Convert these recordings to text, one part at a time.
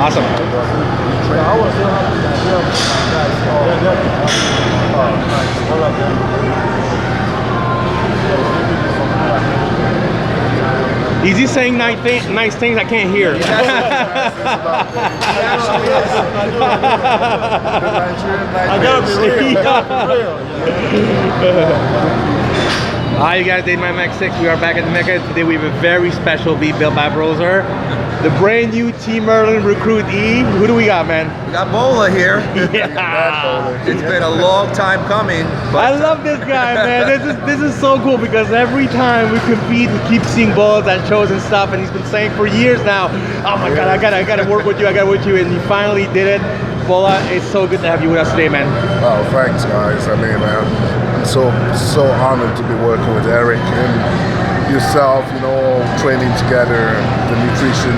Awesome. I was so happy that all of them. Is he saying nice things I can't hear? I gotta be real. Hi, you guys, Dave my Max 6. We are back at the Mecca. Today we have a very special V built by Broser. The brand new Team Merlin Recruit E. Who do we got, man? We got Bola here. Yeah. It's been a long time coming. But I love this guy, man. This is so cool because every time we compete, we keep seeing Bolas at shows and stuff, and he's been saying for years now, oh my God, I gotta work with you, and he finally did it. Bola, it's so good to have you with us today, man. Oh, thanks, guys. I mean, I'm so honored to be working with Eric and yourself, you know, all training together, the nutrition.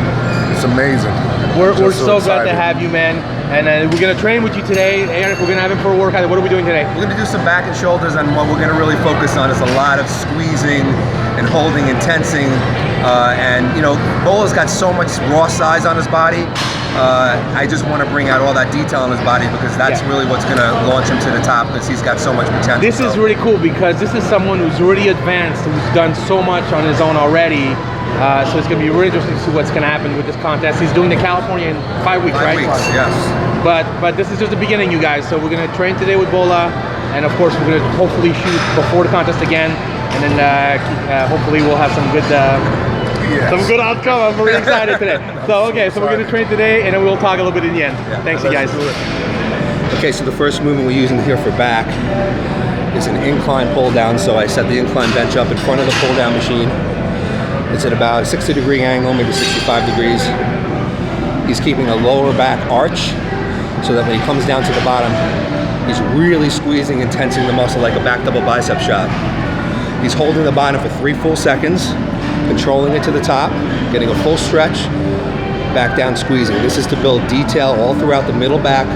It's amazing. We're so glad to have you, man. And we're going to train with you today. Eric, we're going to have him for a workout. What are we doing today? We're going to do some back and shoulders, and what we're going to really focus on is a lot of squeezing and holding and tensing. And, you know, Bola's got so much raw size on his body. I just want to bring out all that detail on his body because that's really what's going to launch him to the top because he's got so much potential. This is really cool because this is someone who's really advanced, who's done so much on his own already. So it's going to be really interesting to see what's going to happen with this contest. He's doing the California in 5 weeks, right? 5 weeks, yes. But this is just the beginning, you guys. So we're going to train today with Bola, and of course we're going to hopefully shoot before the contest again, and then hopefully we'll have some good outcome. I'm really excited today. So we're going to train today, and then we'll talk a little bit in the end. Yeah, thanks, you guys. Okay, so the first movement we're using here for back is an incline pull down. So I set the incline bench up in front of the pull down machine. It's at about a 60-degree angle, maybe 65 degrees. He's keeping a lower back arch so that when he comes down to the bottom, he's really squeezing and tensing the muscle like a back double bicep shot. He's holding the bottom for 3 full seconds, controlling it to the top, getting a full stretch, back down squeezing. This is to build detail all throughout the middle back,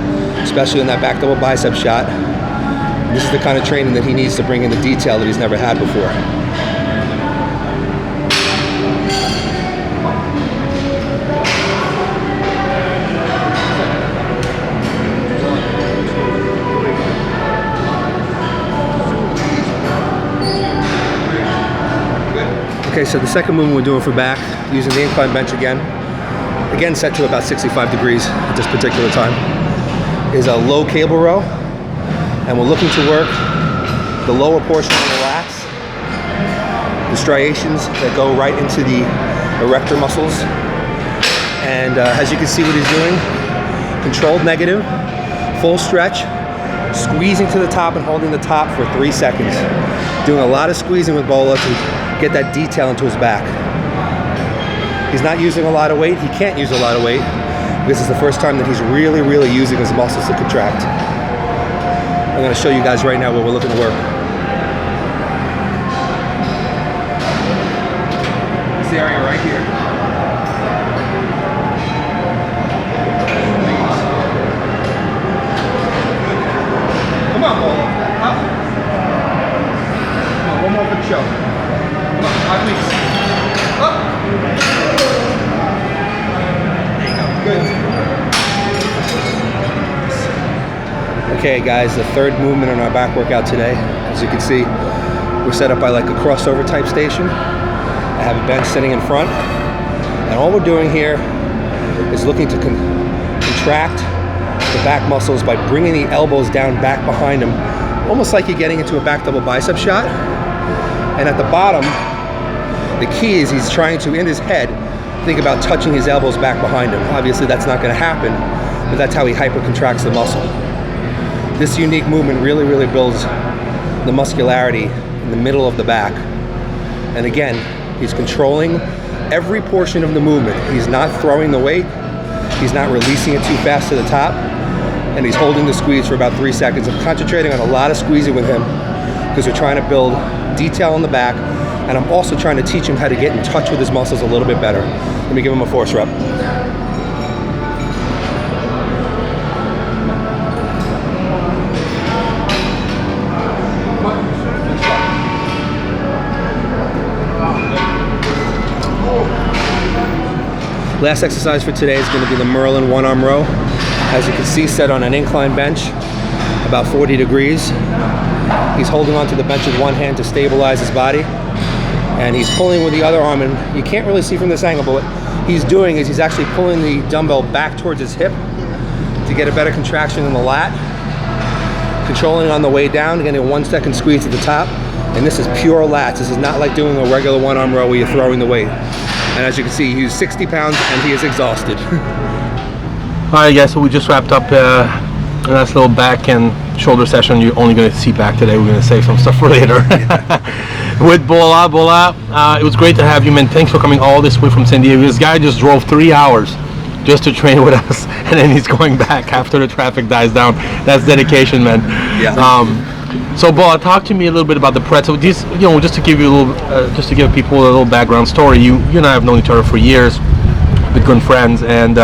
especially in that back double bicep shot. This is the kind of training that he needs to bring in the detail that he's never had before. Okay, so the second movement we're doing for back, using the incline bench again set to about 65 degrees at this particular time, is a low cable row. And we're looking to work the lower portion of the lats, the striations that go right into the erector muscles. And as you can see what he's doing, controlled negative, full stretch, squeezing to the top and holding the top for 3 seconds. Doing a lot of squeezing with Bola to get that detail into his back. He's not using a lot of weight. He can't use a lot of weight. This is the first time that he's really using his muscles to contract. I'm going to show you guys right now where we're looking to work. This area right here. Come on, Bola. Up. Come on, one more for the show. Come on, 5 weeks. Up. There you go. Good. Okay, guys, the third movement in our back workout today. As you can see, we're set up by like a crossover type station. I have a bench sitting in front. And all we're doing here is looking to contract the back muscles by bringing the elbows down back behind him, almost like you're getting into a back double bicep shot. And at the bottom, the key is he's trying to, in his head, think about touching his elbows back behind him. Obviously that's not going to happen, but that's how he hyper-contracts the muscle. This unique movement really builds the muscularity in the middle of the back. And again, he's controlling every portion of the movement. He's not throwing the weight, he's not releasing it too fast to the top, and he's holding the squeeze for about 3 seconds. I'm concentrating on a lot of squeezing with him because we're trying to build detail in the back, and I'm also trying to teach him how to get in touch with his muscles a little bit better. Let me give him a force rep. Last exercise for today is going to be the Merlin One-Arm Row. As you can see, set on an incline bench, about 40 degrees. He's holding onto the bench with one hand to stabilize his body, and he's pulling with the other arm, and you can't really see from this angle, but what he's doing is he's actually pulling the dumbbell back towards his hip to get a better contraction in the lat, controlling on the way down, getting a 1 second squeeze at the top. And this is pure lats. This is not like doing a regular one-arm row where you're throwing the weight. And as you can see, he's 60 pounds and he is exhausted. All right, guys, so we just wrapped up a nice little back and shoulder session. You're only going to see back today. We're going to save some stuff for later. With Bola, it was great to have you, man. Thanks for coming all this way from San Diego. This guy just drove 3 hours just to train with us, and then he's going back after the traffic dies down. That's dedication, man. Yeah. So, Bola, talk to me a little bit about the press. So, this, just to give you a little, just to give people a little background story. You and I have known each other for years, been good friends, and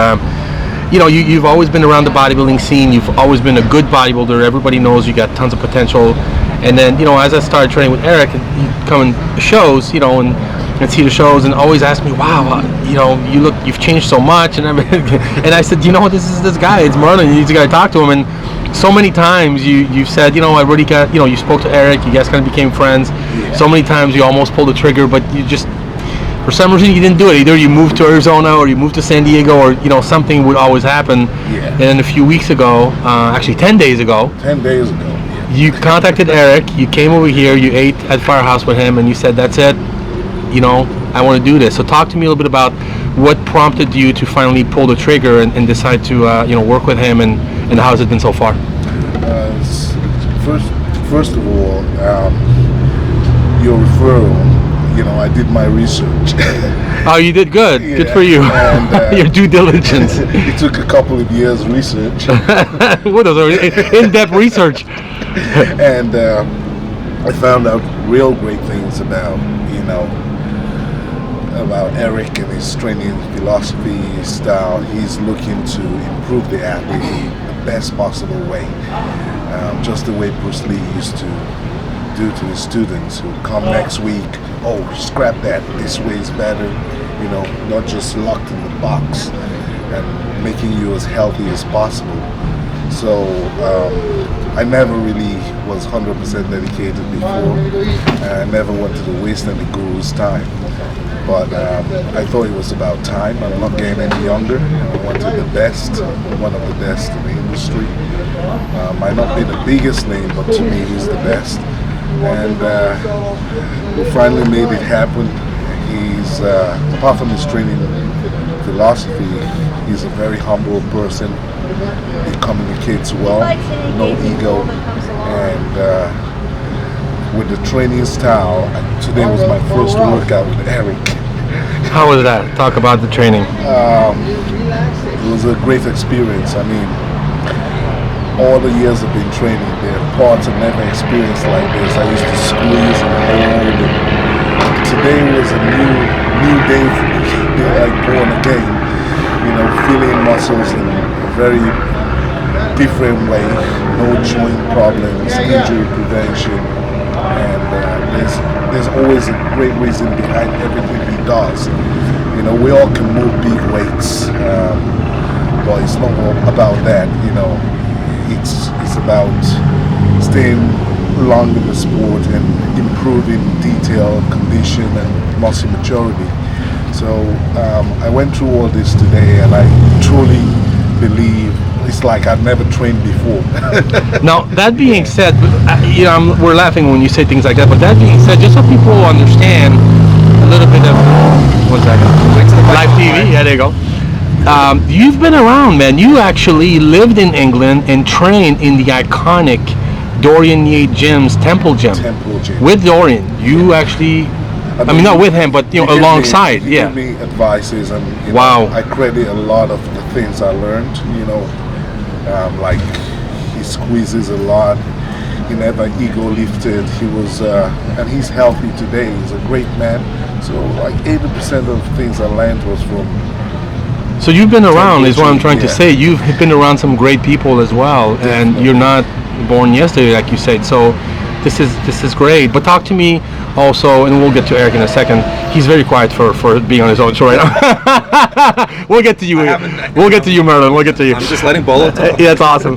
you've always been around the bodybuilding scene. You've always been a good bodybuilder. Everybody knows you got tons of potential. And then, as I started training with Eric, you come and shows, and see the shows, and always ask me, wow, you've changed so much, and I said, this is this guy, it's Merlin. You just gotta talk to him. And so many times you've said, I really got, you spoke to Eric, you guys kind of became friends. Yeah. So many times you almost pulled the trigger, but you just, for some reason, you didn't do it. Either you moved to Arizona or you moved to San Diego, or something would always happen. Yeah. And then a few weeks ago, actually 10 days ago, Yeah. You contacted Eric. You came over here. You ate at Firehouse with him, and you said, "That's it. I want to do this." So talk to me a little bit about what prompted you to finally pull the trigger and decide to work with him, and how has it been so far? First of all, your referral. I did my research. Oh, you did good. Yeah. Good for you. And, your due diligence. It took a couple of years research. What was in-depth research? And I found out real great things about Eric and his training philosophy, his style. He's looking to improve the athlete in the best possible way, just the way Bruce Lee used to do to his students who come next week. Oh, scrap that. This way is better. Not just locked in the box and making you as healthy as possible. So I never really was 100% dedicated before. I never wanted to waste any guru's time. But I thought it was about time. I'm not getting any younger. I wanted the best, one of the best in the industry. Might not be the biggest name, but to me he's the best. And we finally made it happen. He's, apart from his training philosophy, he's a very humble person. He communicates well, no ego, and with the training style, today was my first workout with Eric. How was that? Talk about the training. It was a great experience. I mean, all the years I've been training, there are parts I've never experienced like this. I used to squeeze and hold, and today was a new day for me. Like born again, feeling muscles in a very different way. No joint problems, injury prevention, and there's always a great reason behind everything he does. We all can move big weights, but it's not all about that. It's about staying long in the sport and improving detail, condition, and muscle maturity. So I went through all this today, and I truly believe it's like I've never trained before. Now, that being said, we're laughing when you say things like that, but that being said, just so people understand a little bit of, what's that? Live TV, yeah, there you go. You've been around, man. You actually lived in England and trained in the iconic Dorian Yates Gym's Temple Gym. With Dorian. You actually, not with him, but alongside. He gave me advices, and wow. I credit a lot of the things I learned. Like he squeezes a lot. He never ego lifted. He was, and he's healthy today. He's a great man. So like 80% of the things I learned was from. So you've been around, is what I'm trying to say. You've been around some great people as well, and you're not born yesterday, like you said. So this is great. But talk to me also, and we'll get to Eric in a second. He's very quiet for being on his own show right now. We'll get to you. We'll get to you, Merlin. We'll get to you. I'm just letting Bola talk. Yeah, that's awesome.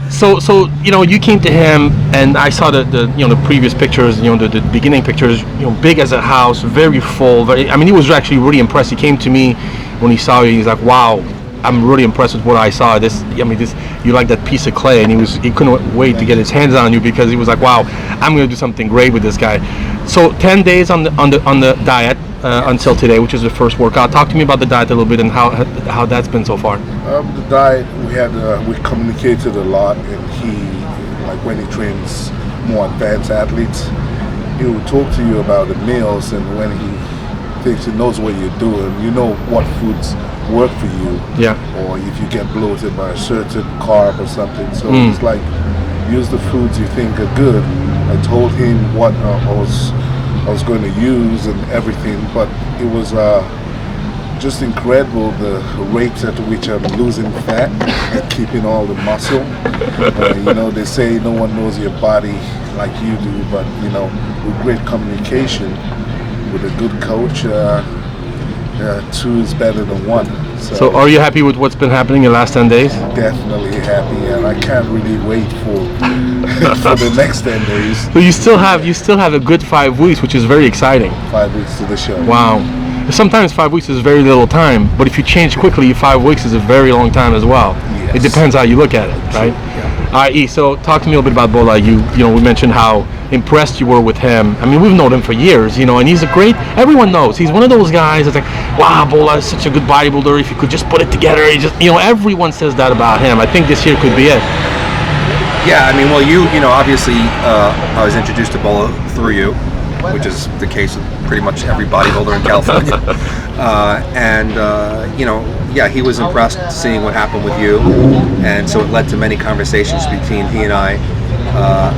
So you came to him, and I saw the previous pictures, the beginning pictures, big as a house, very full. He was actually really impressed. He came to me when he saw you. He's like, wow. I'm really impressed with what I saw. You like that piece of clay, and he couldn't wait to get his hands on you because he was like, wow, I'm going to do something great with this guy. So 10 days on the diet until today, which is the first workout. Talk to me about the diet a little bit and how that's been so far. The diet, we communicated a lot, and he, like when he trains more advanced athletes, he will talk to you about the meals, and when he thinks he knows what you're doing, what foods work for you, or if you get bloated by a certain carb or something. So it's like, use the foods you think are good. I told him what I was going to use and everything, but it was just incredible the rate at which I'm losing fat and keeping all the muscle. They say no one knows your body like you do, but with great communication, with a good coach, 2 is better than 1. So are you happy with what's been happening in the last 10 days? Definitely happy, and I can't really wait for the next 10 days. But you still have a good 5 weeks, which is very exciting. 5 weeks to the show. Wow. Sometimes 5 weeks is very little time, but if you change quickly, 5 weeks is a very long time as well. Yes. It depends how you look at it, right? Yeah. All right, E, so talk to me a little bit about Bola. We mentioned how impressed you were with him. We've known him for years, and he's everyone knows. He's one of those guys that's like, wow, Bola is such a good bodybuilder. If you could just put it together, everyone says that about him. I think this year could be it. Yeah, obviously, I was introduced to Bola through you, which is the case with pretty much every bodybuilder in California. He was impressed seeing what happened with you, and so it led to many conversations between he and I,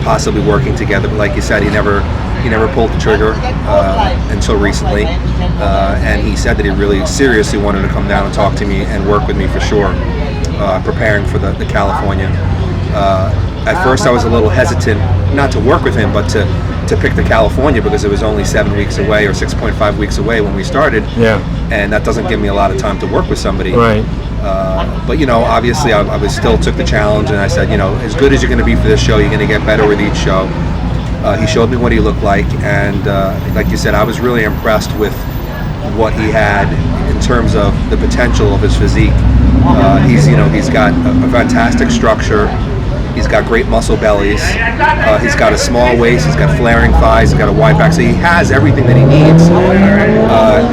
possibly working together. But like you said, he never pulled the trigger until recently, and he said that he really seriously wanted to come down and talk to me and work with me for sure, preparing for the California. At first I was a little hesitant not to work with him, but to pick the California because it was only 7 weeks away or 6.5 weeks away when we started. Yeah. And that doesn't give me a lot of time to work with somebody. Right. But obviously I still took the challenge, and I said, as good as you're going to be for this show, you're going to get better with each show. He showed me what he looked like, and like you said, I was really impressed with what he had in terms of the potential of his physique. He's got a fantastic structure. He's got great muscle bellies. He's got a small waist. He's got flaring thighs. He's got a wide back. So he has everything that he needs.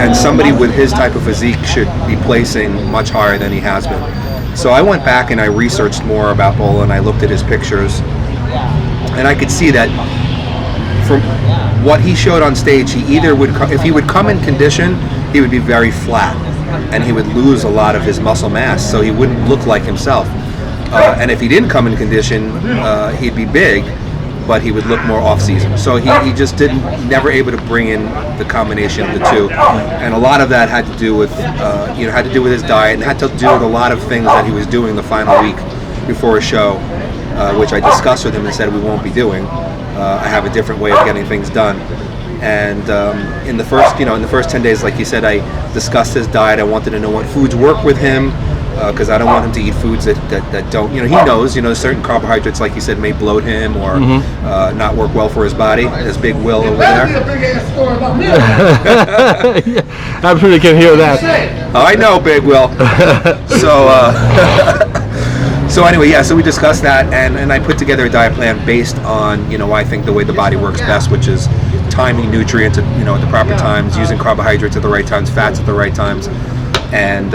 And somebody with his type of physique should be placing much higher than he has been. So I went back and I researched more about Bola, and I looked at his pictures. And I could see that from what he showed on stage, he either would, if he would come in condition, he would be very flat, and he would lose a lot of his muscle mass, so he wouldn't look like himself. And if he didn't come in condition, he'd be big, but he would look more off-season. So he just never able to bring in the combination of the two. And a lot of that had to do with, his diet, and had to do with a lot of things that he was doing the final week before a show, which I discussed with him and said we won't be doing. I have a different way of getting things done. And in the first 10 days, like you said, I discussed his diet. I wanted to know what foods work with him, because I don't want him to eat foods that don't, he knows, certain carbohydrates, like you said, may bloat him or not work well for his body. There's Big Will over there. Yeah, I'm sure you can hear that. I know, Big Will. So anyway, yeah, so we discussed that, and I put together a diet plan based on, I think the way the body works best, which is timing nutrients at, at the proper times, using carbohydrates at the right times, fats at the right times. And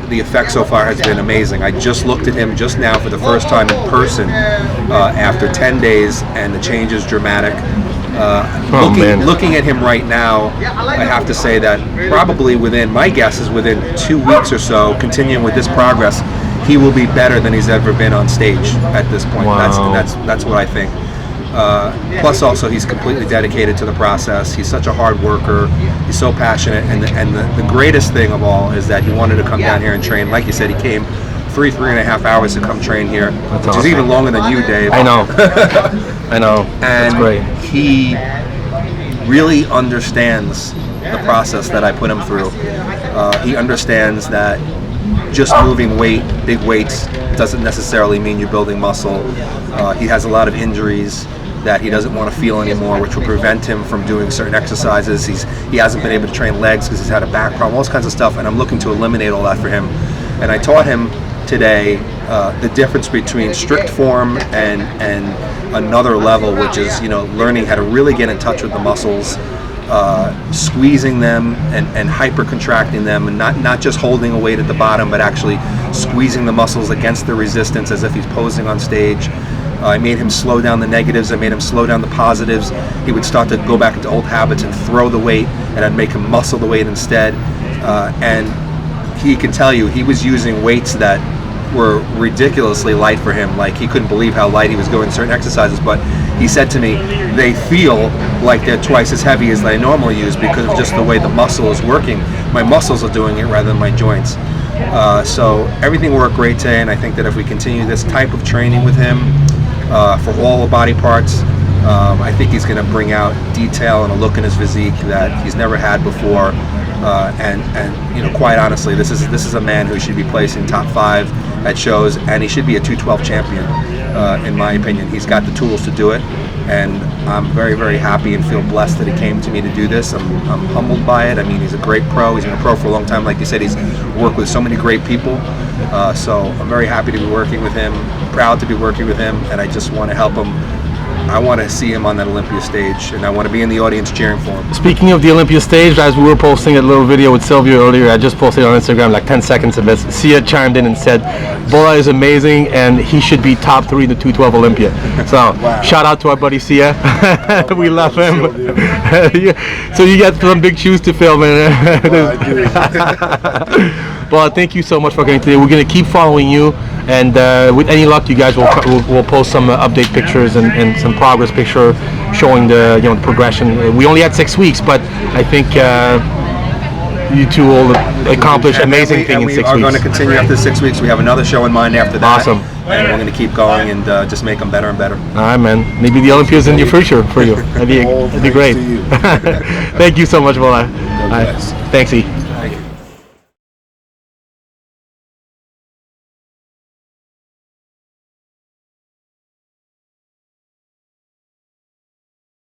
the effect so far has been amazing. I just looked at him just now for the first time in person after 10 days, and the change is dramatic. Looking at him right now, I have to say that probably my guess is within 2 weeks or so, continuing with this progress, he will be better than he's ever been on stage at this point. Wow. That's what I think. Plus, also, he's completely dedicated to the process. He's such a hard worker. He's so passionate, and the greatest thing of all is that he wanted to come down here and train. Like you said, he came 3.5 hours to come train here, which is even longer than you, Dave. I know. I know. That's And great. he really understands the process that I put him through. He understands that just moving weight, big weights, doesn't necessarily mean you're building muscle. He has a lot of injuries that he doesn't want to feel anymore, which will prevent him from doing certain exercises. He hasn't been able to train legs because he's had a back problem, all those kinds of stuff, and I'm looking to eliminate all that for him. And I taught him today the difference between strict form and another level, which is, you know, learning how to really get in touch with the muscles, squeezing them and hyper contracting them, and not just holding a weight at the bottom, but actually squeezing the muscles against the resistance as if he's posing on stage. I made him slow down the negatives. I made him slow down the positives. He would start to go back into old habits and throw the weight, and I'd make him muscle the weight instead. And he can tell you he was using weights that were ridiculously light for him. Like, he couldn't believe how light he was going certain exercises, but he said to me, they feel like they're twice as heavy as I normally use because of just the way the muscle is working. My muscles are doing it rather than my joints. So everything worked great today, and I think that if we continue this type of training with him for all the body parts, I think he's going to bring out detail and a look in his physique that he's never had before. And you know, quite honestly, this is a man who should be placing top 5 at shows, and he should be a 212 champion, in my opinion. He's got the tools to do it, and I'm very, very happy and feel blessed that he came to me to do this. I'm humbled by it. I mean, he's a great pro. He's been a pro for a long time. Like you said, he's worked with so many great people. So I'm very happy to be working with him, proud to be working with him, and I just want to help him. I want to see him on that Olympia stage, and I want to be in the audience cheering for him. Speaking of the Olympia stage, as we were posting a little video with Sylvia earlier, I just posted on Instagram like 10 seconds of it. Sia chimed in and said, Bola is amazing and he should be top 3 in the 212 Olympia. So Wow. shout out to our buddy Sia. We love him. So you got some big shoes to fill, man. Well, I do. Well, thank you so much for coming today. We're going to keep following you, and with any luck, you guys will post some update pictures and some progress picture showing the the progression. We only had 6 weeks, but I think you two will accomplish amazing things in 6 weeks. We are going to continue after 6 weeks. We have another show in mind after that. Awesome. And we're going to keep going and just make them better and better. All right, man. Maybe the Olympia's in your future for you. That'd be All great. thanks to you. Thank you so much, Bola. God bless. Thanks, E.